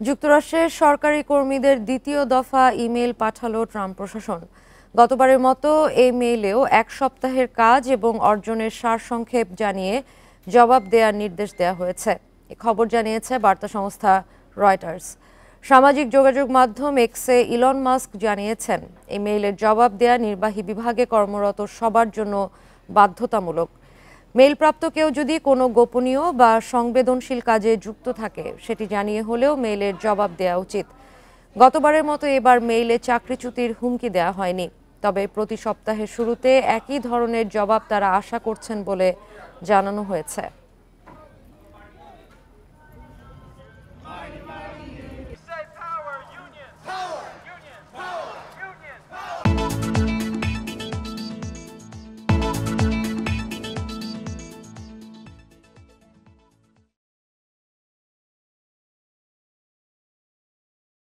যুক্তরাষ্ট্রের সরকারি কর্মীদের দ্বিতীয় দফা ইমেইল পাঠালো ট্রাম্প প্রশাসন। গতবারের মতো এই মেইলেও এক সপ্তাহের কাজ এবং অর্জনের সারসংক্ষেপ জানিয়ে জবাব দেওয়ার নির্দেশ দেওয়া হয়েছে। এ খবর জানিয়েছে বার্তা সংস্থা রয়টার্স। সামাজিক যোগাযোগ মাধ্যম এক্সে ইলন মাস্ক জানিয়েছেন, এই মেইলের জবাব দেওয়া নির্বাহী বিভাগে কর্মরত সবার জন্য বাধ্যতামূলক। মেইলপ্রাপ্ত কেউ যদি কোনো গোপনীয় বা সংবেদনশীল কাজে যুক্ত থাকে সেটি জানিয়ে হলেও মেইলের জবাব দেওয়া উচিত। গতবারের মতো এবার মেইলে চাকরিচ্যুতির হুমকি দেওয়া হয়নি, তবে প্রতি সপ্তাহের শুরুতে একই ধরনের জবাব তারা আশা করছেন বলে জানানো হয়েছে।